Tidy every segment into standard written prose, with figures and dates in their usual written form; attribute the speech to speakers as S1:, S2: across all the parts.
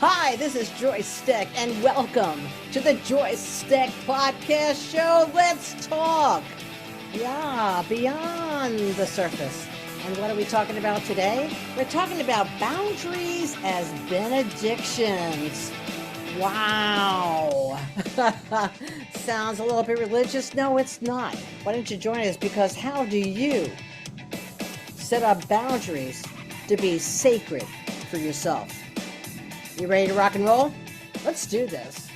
S1: Hi, this is Joyce Stech, and welcome to the Joyce Stech Podcast Show. Let's talk. Yeah, beyond the surface. And what are we talking about today? We're talking about boundaries as benedictions. Wow. Sounds a little bit religious. No, it's not. Why don't you join us? Because how do you set up boundaries to be sacred for yourself? You ready to rock and roll? Let's do this.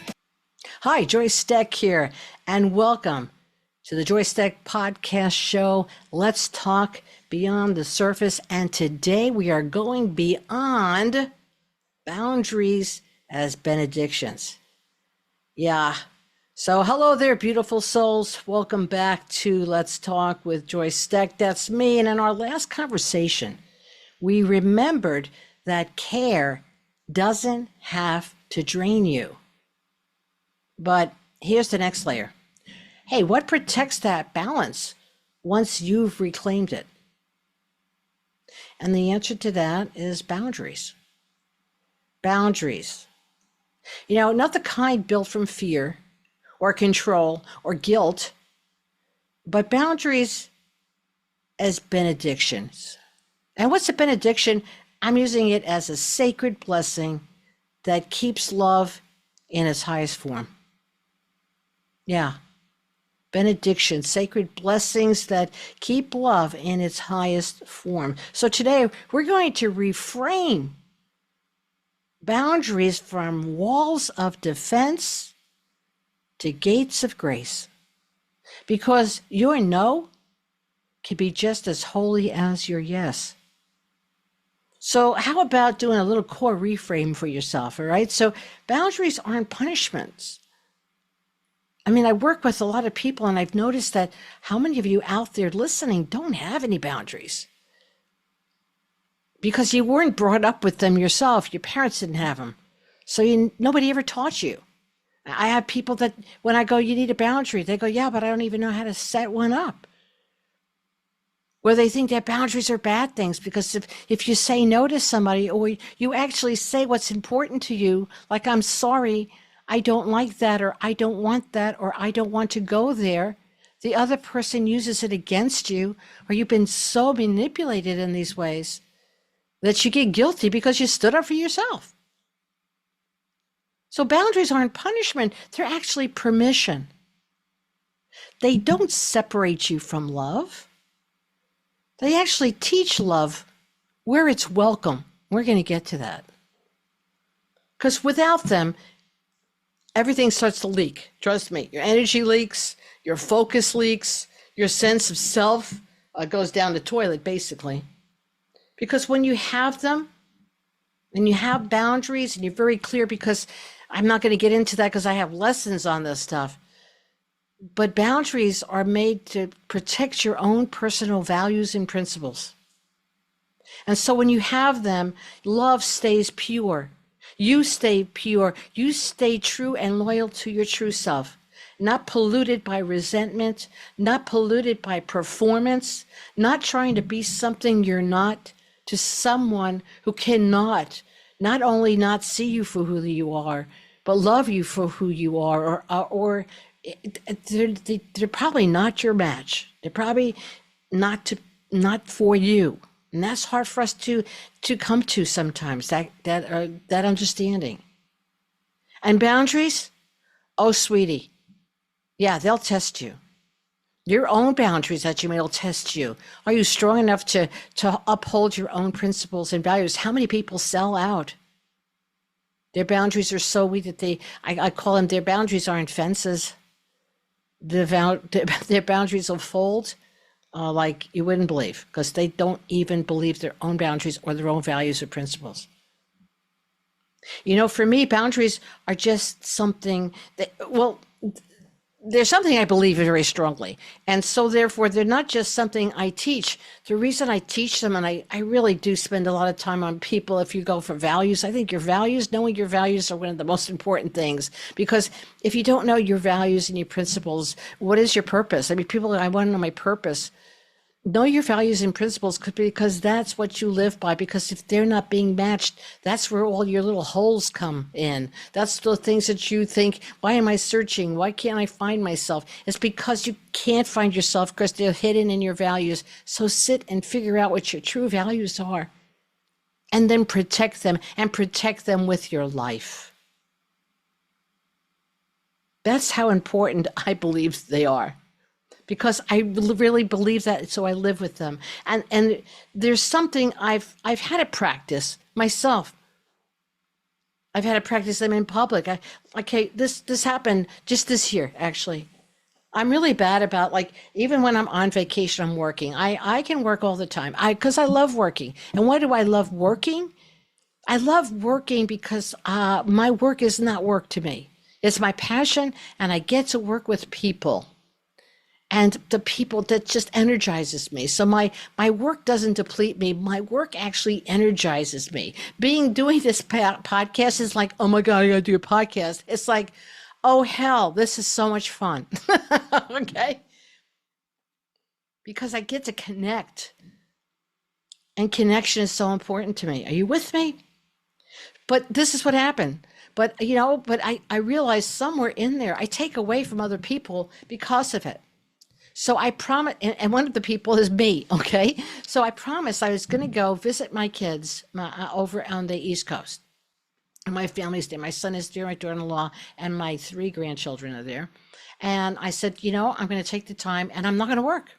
S1: Hi, Joyce Stech here, and welcome to the Joyce Stech Podcast Show. Let's talk beyond the surface. And today we are going beyond boundaries as benedictions. Yeah. So hello there, beautiful souls. Welcome back to Let's Talk with Joyce Stech. That's me. And in our last conversation, we remembered that care doesn't have to drain you. But here's the next layer. Hey, what protects that balance once you've reclaimed it? And the answer to that is boundaries. Boundaries. You know, not the kind built from fear or control or guilt, but boundaries as benedictions. And what's a benediction? I'm using it as a sacred blessing that keeps love in its highest form. Yeah. Benediction, sacred blessings that keep love in its highest form. So today we're going to reframe boundaries from walls of defense to gates of grace. Because your no can be just as holy as your yes. So how about doing a little core reframe for yourself, all right? So boundaries aren't punishments. I mean, I work with a lot of people, and I've noticed that how many of you out there listening don't have any boundaries because you weren't brought up with them yourself. Your parents didn't have them. So nobody ever taught you. I have people that when I go, you need a boundary, they go, yeah, but I don't even know how to set one up. Where they think that boundaries are bad things, because if you say no to somebody, or you actually say what's important to you, like, I'm sorry, I don't like that, or I don't want that, or I don't want to go there, the other person uses it against you, or you've been so manipulated in these ways that you get guilty because you stood up for yourself. So boundaries aren't punishment, they're actually permission. They don't separate you from love. They actually teach love where it's welcome. We're going to get to that. Because without them, everything starts to leak. Trust me, your energy leaks, your focus leaks, your sense of self goes down the toilet, basically. Because when you have them, and you have boundaries, and you're very clear, because I'm not going to get into that because I have lessons on this stuff. But boundaries are made to protect your own personal values and principles. And so when you have them, love stays pure. You stay pure. You stay true and loyal to your true self. Not polluted by resentment, not polluted by performance, not trying to be something you're not to someone who cannot not only not see you for who you are, but love you for who you are, or they're probably not your match. They're probably not for you, and that's hard for us to come to sometimes. That understanding. And boundaries, oh sweetie, yeah, they'll test you. Your own boundaries that you made will test you. Are you strong enough to uphold your own principles and values? How many people sell out? Their boundaries are so weak that I call them, their boundaries aren't fences. Their boundaries will fold like you wouldn't believe, because they don't even believe their own boundaries or their own values or principles. You know, for me, boundaries are just something that, well, there's something I believe very strongly. And so therefore, they're not just something I teach. The reason I teach them, and I really do spend a lot of time on people, if you go for values, I think knowing your values are one of the most important things. Because if you don't know your values and your principles, what is your purpose? I mean, I want to know my purpose. Know your values and principles because that's what you live by. Because if they're not being matched, that's where all your little holes come in. That's the things that you think, why am I searching? Why can't I find myself? It's because you can't find yourself because they're hidden in your values. So sit and figure out what your true values are and then protect them and protect them with your life. That's how important I believe they are. Because I really believe that, so I live with them. And there's something I've had to practice myself. I've had to practice them in public. Okay, this happened just this year actually. I'm really bad about, like, even when I'm on vacation, I'm working. I can work all the time. Because I love working. And why do I love working? I love working because my work is not work to me. It's my passion, and I get to work with people. And the people that just energizes me. So my work doesn't deplete me. My work actually energizes me. Doing this podcast is like, oh my God, I gotta do a podcast. It's like, oh hell, this is so much fun. Okay? Because I get to connect. And connection is so important to me. Are you with me? But this is what happened. But I realized somewhere in there, I take away from other people because of it. So I promise, and one of the people is me, okay? So I promised I was going to go visit my kids over on the East Coast. And my family's there. My son is there, my daughter-in-law, and my 3 grandchildren are there. And I said, I'm going to take the time, and I'm not going to work.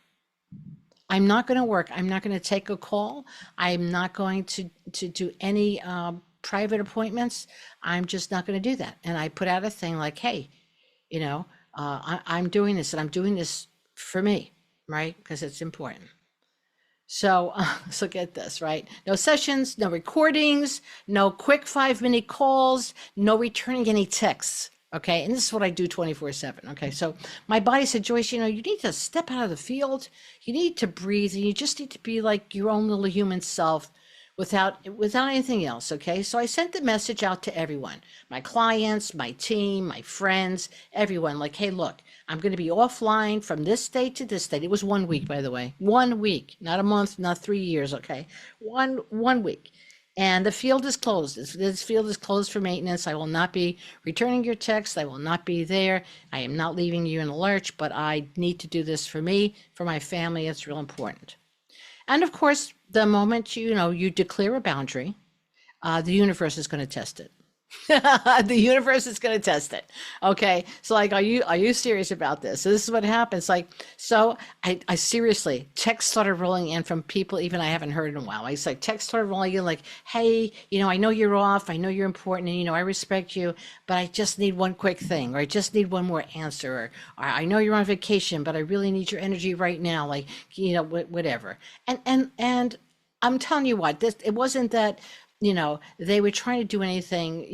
S1: I'm not going to work. I'm not going to take a call. I'm not going to do any private appointments. I'm just not going to do that. And I put out a thing like, hey, I'm doing this, and I'm doing this for me, right? Because it's important. So get this, right? No sessions, no recordings, no quick 5-minute calls, no returning any texts. Okay. And this is what I do 24/7. Okay. So my body said, Joyce, you need to step out of the field. You need to breathe, and you just need to be like your own little human self without anything else. Okay. So I sent the message out to everyone, my clients, my team, my friends, everyone, like, hey, look, I'm going to be offline from this date to this date. It was 1 week, by the way, 1 week, not a month, not 3 years. Okay. One week. And the field is closed. This field is closed for maintenance. I will not be returning your text. I will not be there. I am not leaving you in a lurch, but I need to do this for me, for my family. It's real important. And of course, the moment you declare a boundary, the universe is going to test it. The universe is going to test it. Okay. So like, are you serious about this? So this is what happens. Like, so I seriously, texts started rolling in from people even I haven't heard in a while. It's like texts started rolling in like, hey, I know you're off. I know you're important, and, I respect you, but I just need one quick thing, or I just need one more answer, or I know you're on vacation, but I really need your energy right now. Like, whatever. And I'm telling you what, it wasn't that, they were trying to do anything,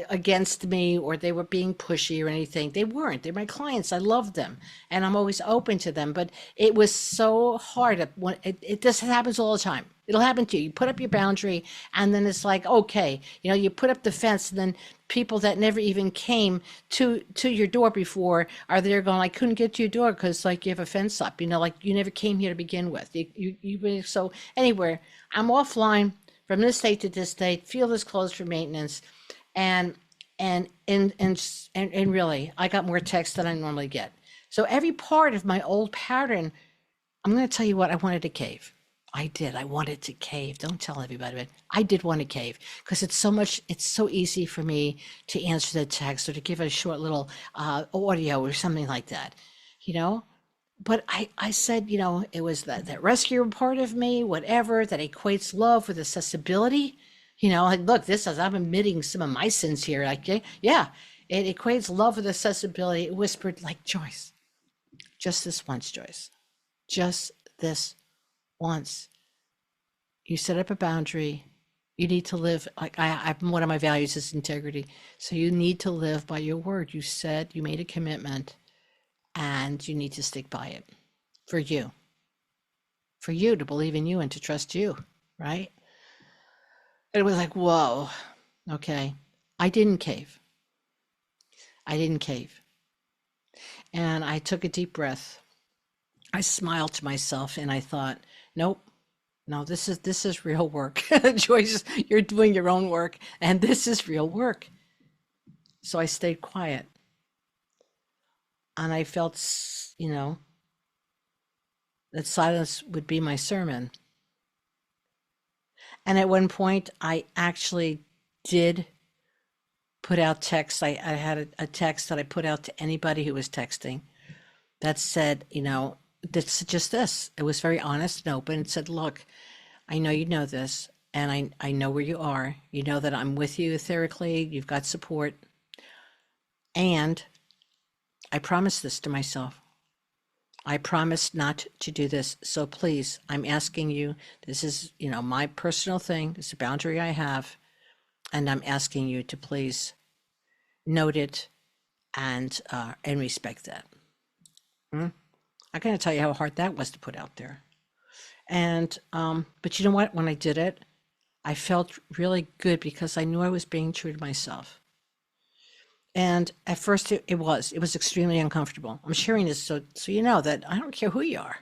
S1: against me, or they were being pushy or anything. They weren't. They're my clients. I love them, and I'm always open to them. But it was so hard. When it just happens all the time. It'll happen to you. You put up your boundary, and then it's like, okay, you put up the fence, and then people that never even came to your door before are there going, I couldn't get to your door because, like, you have a fence up, like you never came here to begin with. So anywhere, I'm offline from this date to this date. Field is closed for maintenance, and really, I got more text than I normally get. So every part of my old pattern, I'm going to tell you what, I wanted to cave. I did. I wanted to cave. Don't tell everybody, but I did want to cave because it's so easy for me to answer the text or to give a short little audio or something like that, But I said, it was that rescue part of me, whatever, that equates love with accessibility. Like, look, I'm admitting some of my sins here. Like, yeah, it equates love with accessibility. It whispered, like, Joyce, just this once, Joyce, just this once. You set up a boundary. You need to live, like, one of my values is integrity. So you need to live by your word. You made a commitment, and you need to stick by it for you to believe in you and to trust you, right? It was like, whoa, okay. I didn't cave. And I took a deep breath. I smiled to myself and I thought, nope, no, this is real work. Joyce, you're doing your own work and this is real work. So I stayed quiet and I felt, that silence would be my sermon. And at one point, I actually did put out text. I had a text that I put out to anybody who was texting that said, that's just this. It was very honest and open. It said, look, I know you know this, and I know where you are. You know that I'm with you etherically. You've got support. And I promised this to myself. I promised not to do this. So please, I'm asking you, this is, my personal thing. It's a boundary I have. And I'm asking you to please note it and respect that. I gotta tell you how hard that was to put out there. And but you know what? When I did it, I felt really good because I knew I was being true to myself. And at first, it was extremely uncomfortable. I'm sharing this so you know that I don't care who you are.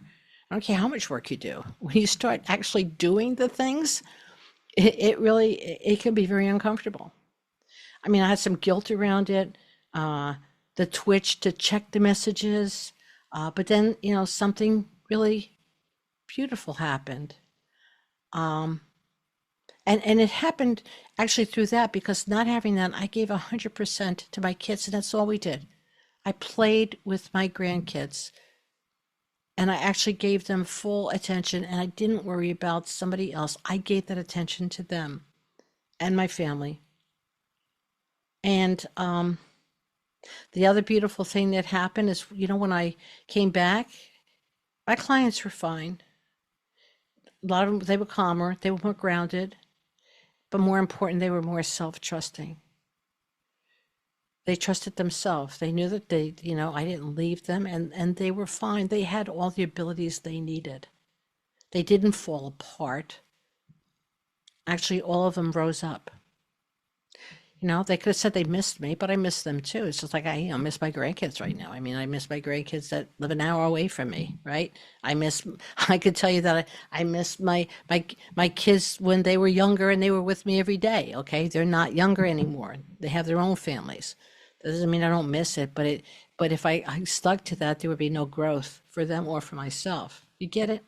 S1: I don't care how much work you do. When you start actually doing the things, it really it can be very uncomfortable. I mean, I had some guilt around it, the twitch to check the messages, but then something really beautiful happened. Um, and it happened actually through that because not having that, I gave 100% to my kids, and that's all we did. I played with my grandkids, and I actually gave them full attention, and I didn't worry about somebody else. I gave that attention to them and my family. And the other beautiful thing that happened is, when I came back, my clients were fine. A lot of them, they were calmer, they were more grounded, but more important, they were more self-trusting. They trusted themselves. They knew that I didn't leave them, and they were fine. They had all the abilities they needed. They didn't fall apart. Actually, all of them rose up. They could have said they missed me, but I miss them too. It's just like I miss my grandkids right now. I mean, I miss my grandkids that live an hour away from me, right? I could tell you that I miss my kids when they were younger and they were with me every day. Okay, they're not younger anymore. They have their own families. That doesn't mean I don't miss it, but if I stuck to that, there would be no growth for them or for myself. You get it?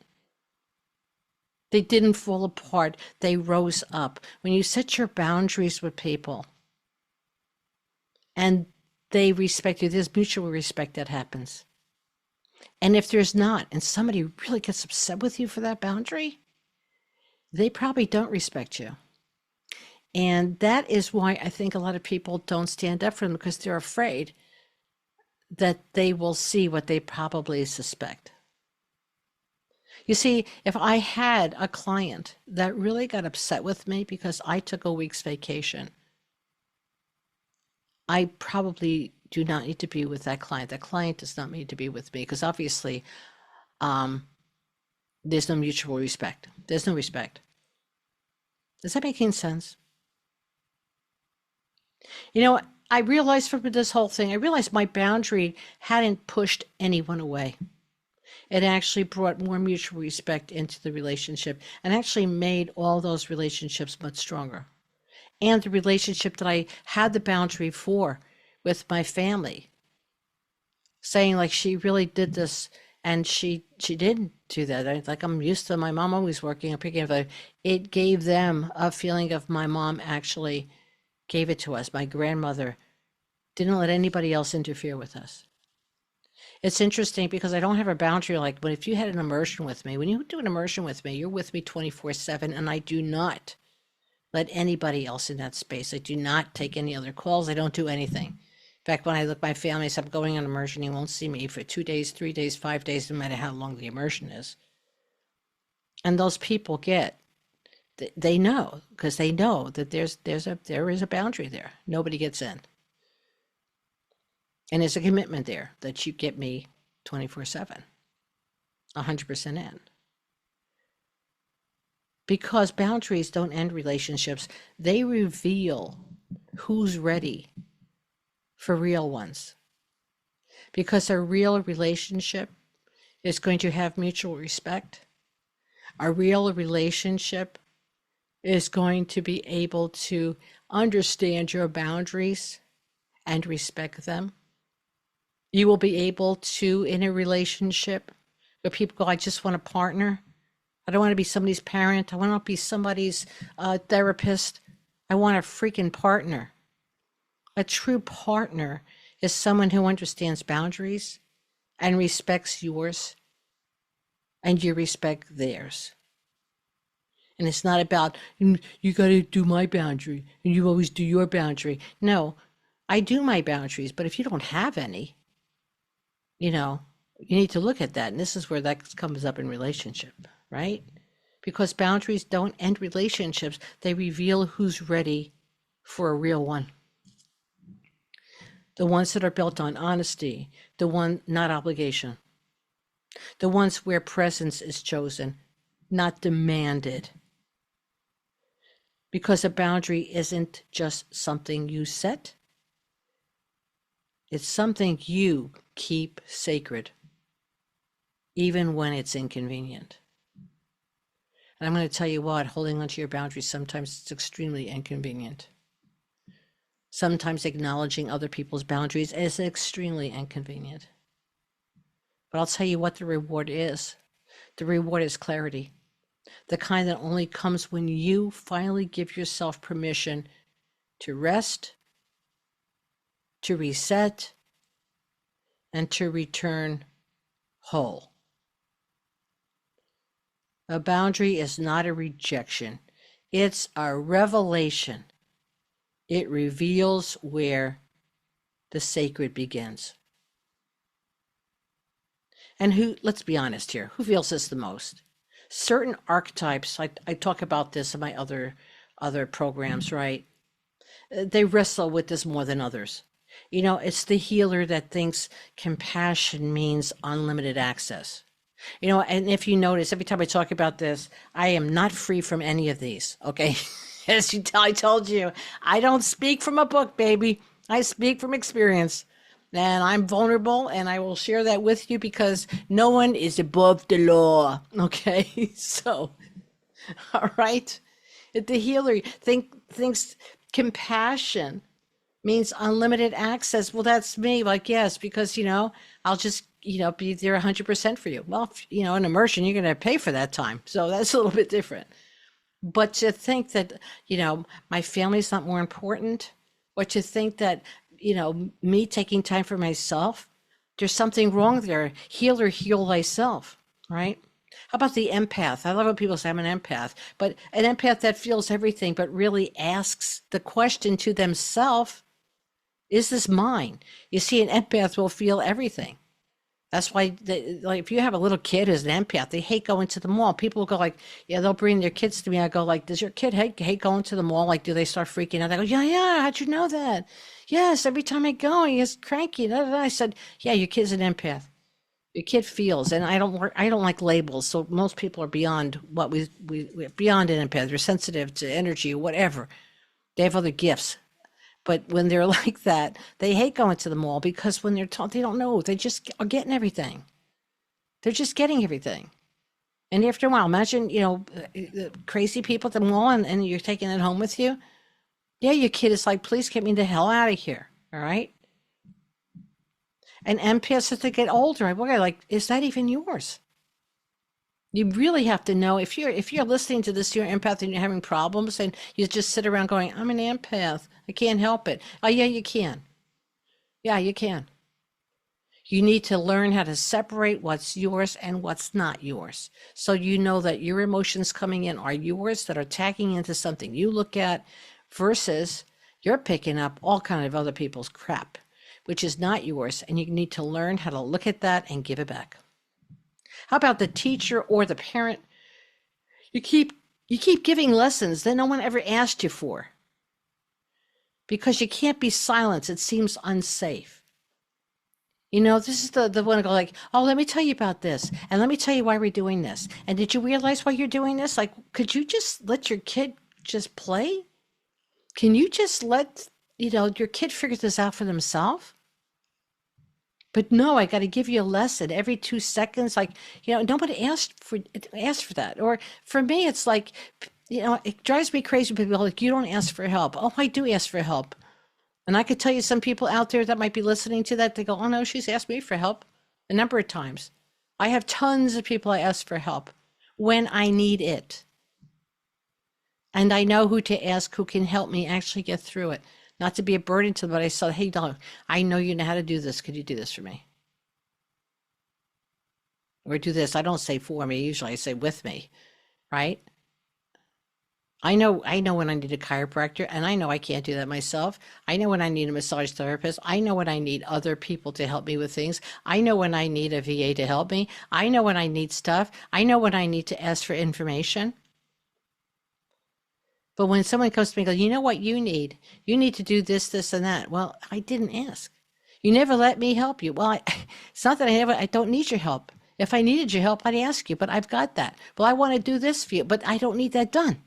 S1: They didn't fall apart. They rose up. When you set your boundaries with people, and they respect you, there's mutual respect that happens. And if there's not, and somebody really gets upset with you for that boundary, they probably don't respect you. And that is why I think a lot of people don't stand up for them, because they're afraid that they will see what they probably suspect. You see, if I had a client that really got upset with me because I took a week's vacation, I probably do not need to be with that client. That client does not need to be with me because obviously there's no mutual respect. There's no respect. Does that make any sense? I realized from this whole thing, I realized my boundary hadn't pushed anyone away. It actually brought more mutual respect into the relationship and actually made all those relationships much stronger. And the relationship that I had the boundary for with my family, saying like she really did this and she didn't do that. Like I'm used to my mom always working and picking up. It gave them a feeling of my mom actually gave it to us. My grandmother didn't let anybody else interfere with us. It's interesting because I don't have a boundary like, but if you had an immersion with me, when you do an immersion with me, you're with me 24/7, and I do not let anybody else in that space. I do not take any other calls. I don't do anything. In fact, when I look at my family, I say I'm going on immersion, you won't see me for 2 days, 3 days, 5 days, no matter how long the immersion is. And those people they know, because they know that there is a boundary there. Nobody gets in. And there's a commitment there that you get me 24/7, 100% in. Because boundaries don't end relationships, they reveal who's ready for real ones. Because a real relationship It's going to have mutual respect. A real relationship is going to be able to understand your boundaries and respect them. You will be able to, in a relationship where people go, I just want a partner. I don't want to be somebody's parent. I want to be somebody's therapist. I want a freaking partner. A true partner is someone who understands boundaries and respects yours, and you respect theirs. And it's not about, you got to do my boundary and you always do your boundary. No, I do my boundaries, but if you don't have any, you need to look at that. And this is where that comes up in relationship, right? Because boundaries don't end relationships. They reveal who's ready for a real one. The ones that are built on honesty, the one not obligation, the ones where presence is chosen, not demanded. Because a boundary isn't just something you set. It's something you keep sacred, even when it's inconvenient. And I'm going to tell you what, holding onto your boundaries, sometimes it's extremely inconvenient. Sometimes acknowledging other people's boundaries is extremely inconvenient. But I'll tell you what the reward is. The reward is clarity. The kind that only comes when you finally give yourself permission to rest, to reset, and to return whole. A boundary is not a rejection. It's a revelation. It reveals where the sacred begins. And let's be honest here, who feels this the most? Certain archetypes, I talk about this in my other programs, right? They wrestle with this more than others. It's the healer that thinks compassion means unlimited access. And if you notice, every time I talk about this, I am not free from any of these, okay? As I told you, I don't speak from a book, baby. I speak from experience. And I'm vulnerable, and I will share that with you because no one is above the law, okay? So, all right? The healer thinks compassion means unlimited access. Well, that's me. Like, yes, because, I'll just, be there 100% for you. Well, in immersion, you're going to pay for that time. So that's a little bit different. But to think that, my family's not more important, or to think that, me taking time for myself, there's something wrong there. Heal thyself, right? How about the empath? I love when people say I'm an empath, but an empath that feels everything, but really asks the question to themselves, is this mine? You see, an empath will feel everything. That's why, if you have a little kid who's an empath, they hate going to the mall. People will go like, yeah, they'll bring their kids to me. I go like, does your kid hate going to the mall? Like, do they start freaking out? They go, yeah, how'd you know that? Yes, every time I go, he gets cranky. I said, yeah, your kid's an empath. Your kid feels, and I don't like labels. So most people are beyond what we're beyond an empath. They're sensitive to energy, whatever. They have other gifts. But when they're like that, they hate going to the mall because when they're taught, they don't know. They just are getting everything. They're just getting everything. And after a while, imagine, crazy people at the mall and you're taking it home with you. Yeah, your kid is like, please get me the hell out of here. All right. And empaths, as they get older, I wonder, like, is that even yours? You really have to know if you're listening to this, you're an empath and you're having problems and you just sit around going, I'm an empath. I can't help it. Oh, yeah, you can. Yeah, you can. You need to learn how to separate what's yours and what's not yours. So you know that your emotions coming in are yours that are tagging into something you look at versus you're picking up all kind of other people's crap, which is not yours. And you need to learn how to look at that and give it back. How about the teacher or the parent? You keep giving lessons that no one ever asked you for because you can't be silenced. It seems unsafe. This is the one to go like, oh, let me tell you about this. And let me tell you why we're doing this. And did you realize why you're doing this? Like, could you just let your kid just play? Can you just let, your kid figure this out for themselves? But no, I got to give you a lesson every 2 seconds. Like, nobody asked for that. Or for me, it's like, it drives me crazy when people are like, you don't ask for help. Oh, I do ask for help. And I could tell you some people out there that might be listening to that, they go, oh no, she's asked me for help a number of times. I have tons of people I ask for help when I need it. And I know who to ask, who can help me actually get through it. Not to be a burden to them, but I said, hey, dog, I know you know how to do this. Could you do this for me? Or do this. I don't say for me. Usually I say with me, right? I know when I need a chiropractor, and I know I can't do that myself. I know when I need a massage therapist. I know when I need other people to help me with things. I know when I need a VA to help me. I know when I need stuff. I know when I need to ask for information. But when someone comes to me and goes, you know what you need? You need to do this, this, and that. Well, I didn't ask. You never let me help you. Well, it's not that I don't need your help. If I needed your help, I'd ask you, but I've got that. Well, I want to do this for you, but I don't need that done.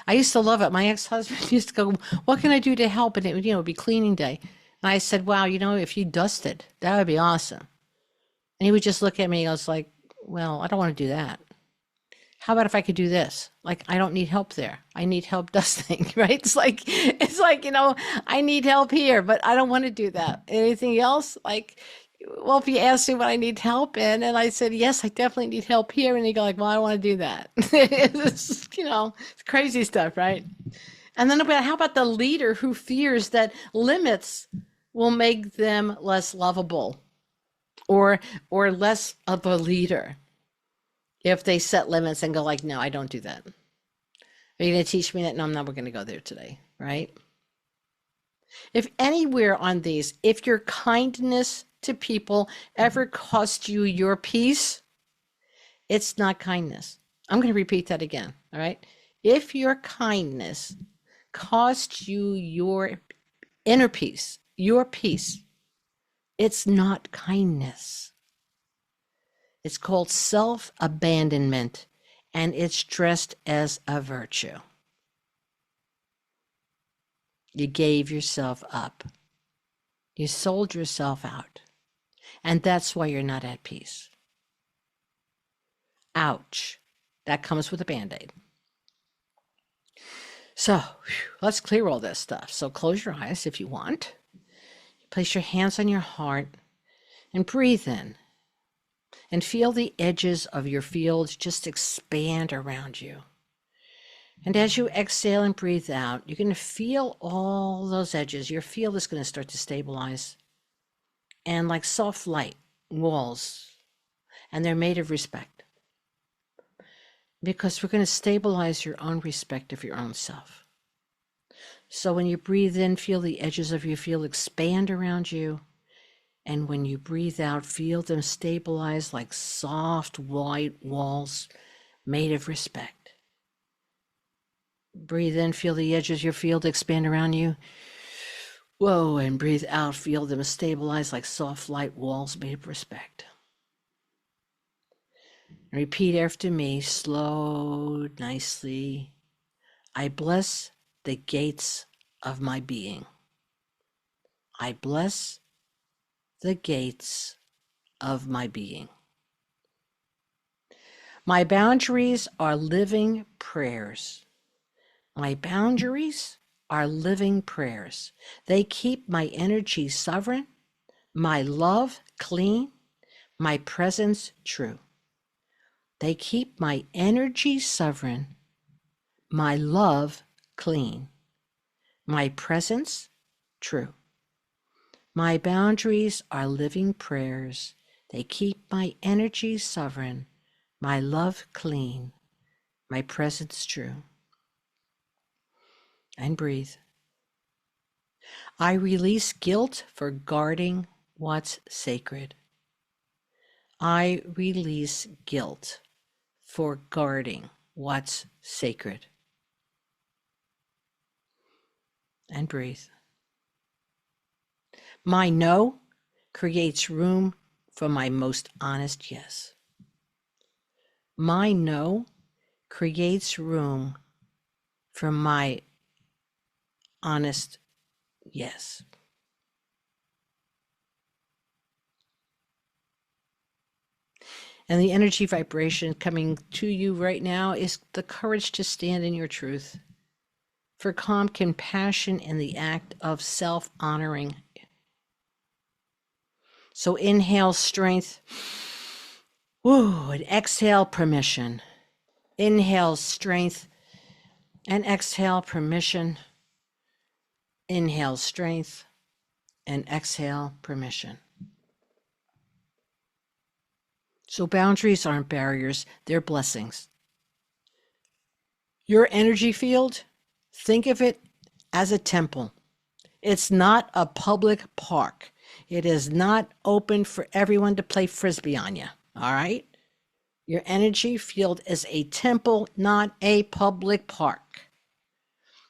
S1: I used to love it. My ex-husband used to go, what can I do to help? And it would, be cleaning day. And I said, wow, if you dusted, that would be awesome. And he would just look at me. I was like, well, I don't want to do that. How about if I could do this? Like, I don't need help there. I need help dusting, right? It's like, I need help here, but I don't want to do that. Anything else? Like, well, if you ask me what I need help in, and I said, yes, I definitely need help here. And you go like, well, I don't want to do that. It's, it's crazy stuff, right? And then how about the leader who fears that limits will make them less lovable or less of a leader? If they set limits and go like, no, I don't do that. Are you going to teach me that? No, I'm not going to go there today, right? If anywhere on these, if your kindness to people ever cost you your peace, it's not kindness. I'm going to repeat that again, all right? If your kindness costs you your inner peace, your peace, it's not kindness. It's called self-abandonment, and it's dressed as a virtue. You gave yourself up. You sold yourself out. And that's why you're not at peace. Ouch. That comes with a Band-Aid. So let's clear all this stuff. So close your eyes if you want. Place your hands on your heart and breathe in. And feel the edges of your field just expand around you. And as you exhale and breathe out, you're going to feel all those edges. Your field is going to start to stabilize. And like soft light walls. And they're made of respect. Because we're going to stabilize your own respect of your own self. So when you breathe in, feel the edges of your field expand around you. And when you breathe out, feel them stabilize like soft white walls made of respect. Breathe in, feel the edges of your field expand around you. Whoa, and breathe out, feel them stabilize like soft light walls made of respect. And repeat after me, slow, nicely. I bless the gates of my being. I bless the gates of my being. My boundaries are living prayers. My boundaries are living prayers. They keep my energy sovereign, my love clean, my presence true. They keep my energy sovereign, my love clean, my presence true. My boundaries are living prayers. They keep my energy sovereign, my love clean, my presence true. And breathe. I release guilt for guarding what's sacred. I release guilt for guarding what's sacred. And breathe. My no creates room for my most honest yes. My no creates room for my honest yes. And the energy vibration coming to you right now is the courage to stand in your truth, for calm compassion in the act of self-honoring. So inhale strength. Woo, and exhale permission. Inhale strength and exhale permission. Inhale strength and exhale permission. So boundaries aren't barriers, they're blessings. Your energy field, think of it as a temple. It's not a public park. It is not open for everyone to play frisbee on you, all right? Your energy field is a temple, not a public park.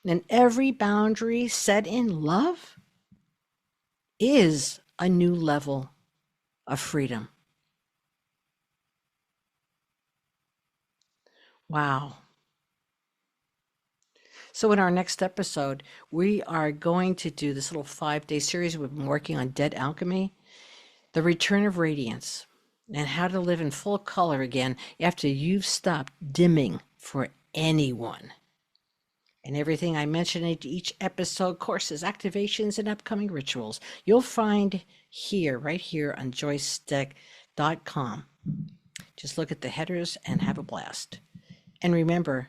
S1: And every boundary set in love is a new level of freedom. Wow. So in our next episode, we are going to do this little 5-day series. We've been working on dead alchemy, the return of radiance, and how to live in full color again after you've stopped dimming for anyone. And everything I mention in each episode, courses, activations, and upcoming rituals, you'll find here, right here on joycestech.com. Just look at the headers and have a blast. And remember,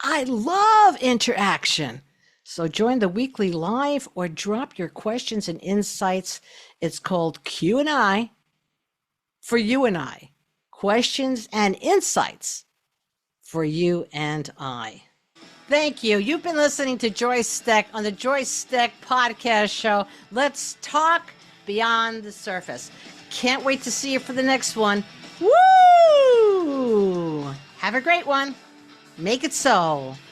S1: I love interaction. So join the weekly live or drop your questions and insights. It's called Q&I for you and I. Questions and insights for you and I. Thank you. You've been listening to Joyce Stech on the Joyce Stech podcast show. Let's talk beyond the surface. Can't wait to see you for the next one. Woo! Have a great one. Make it so.